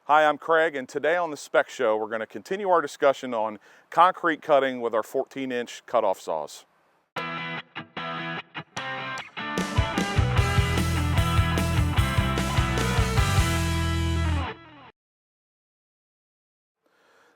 Hi, I'm Craig, and today on the Spec Show we're going to continue our discussion on concrete cutting with our 14-inch cutoff saws.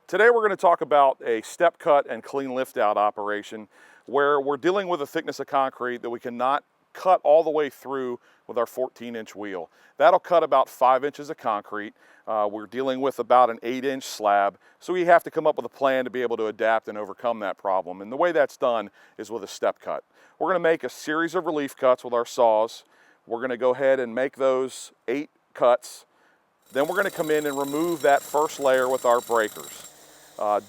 Today we're going to talk about a step cut and clean lift out operation where we're dealing with a thickness of concrete that we cannot cut all the way through with our 14-inch wheel. That'll cut about 5 inches of concrete. We're dealing with about an 8-inch slab, so we have to come up with a plan to be able to adapt and overcome that problem. And the way that's done is with a step cut. We're going to make a series of relief cuts with our saws. We're going to go ahead and make those 8 cuts. Then we're going to come in and remove that first layer with our breakers.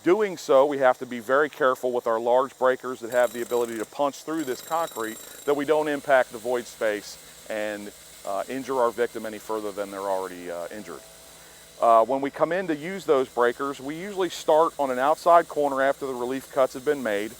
Doing so, we have to be very careful with our large breakers that have the ability to punch through this concrete that we don't impact the void space and injure our victim any further than they're already injured. When we come in to use those breakers, we usually start on an outside corner after the relief cuts have been made.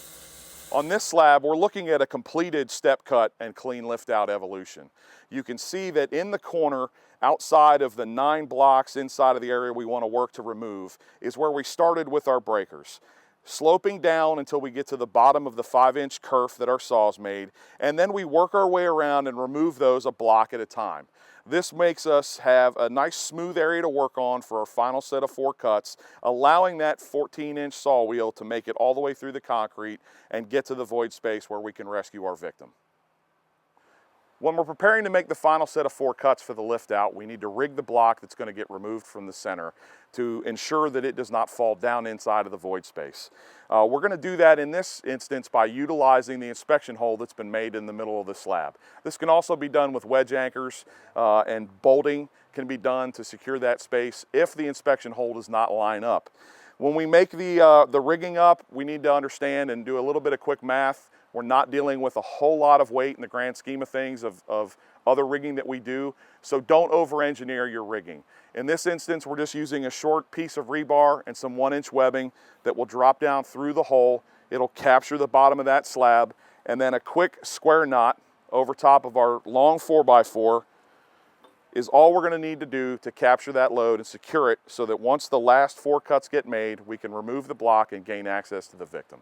On this slab, we're looking at a completed step cut and clean lift out evolution. You can see that in the corner, outside of the 9 blocks inside of the area we want to work to remove, is where we started with our breakers. Sloping down until we get to the bottom of the 5-inch kerf that our saws made, and then we work our way around and remove those a block at a time. This makes us have a nice smooth area to work on for our final set of 4 cuts, allowing that 14-inch saw wheel to make it all the way through the concrete and get to the void space where we can rescue our victim. When we're preparing to make the final set of 4 cuts for the lift out, we need to rig the block that's going to get removed from the center to ensure that it does not fall down inside of the void space. We're going to do that in this instance by utilizing the inspection hole that's been made in the middle of the slab. This can also be done with wedge anchors, and bolting can be done to secure that space if the inspection hole does not line up. When we make the rigging up, we need to understand and do a little bit of quick math. We're not dealing with a whole lot of weight in the grand scheme of things of other rigging that we do, so don't over-engineer your rigging. In this instance, we're just using a short piece of rebar and some 1-inch webbing that will drop down through the hole. It'll capture the bottom of that slab, and then a quick square knot over top of our long 4x4 is all we're going to need to do to capture that load and secure it so that once the last 4 cuts get made, we can remove the block and gain access to the victim.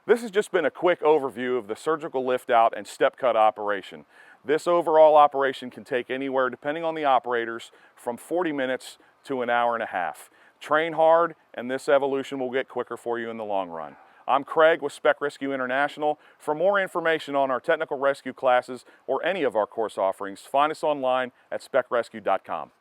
This has just been a quick overview of the surgical lift out and step cut operation. This overall operation can take anywhere, depending on the operators, from 40 minutes to an hour and a half. Train hard, and this evolution will get quicker for you in the long run. I'm Craig with Spec Rescue International. For more information on our technical rescue classes or any of our course offerings, find us online at specrescue.com.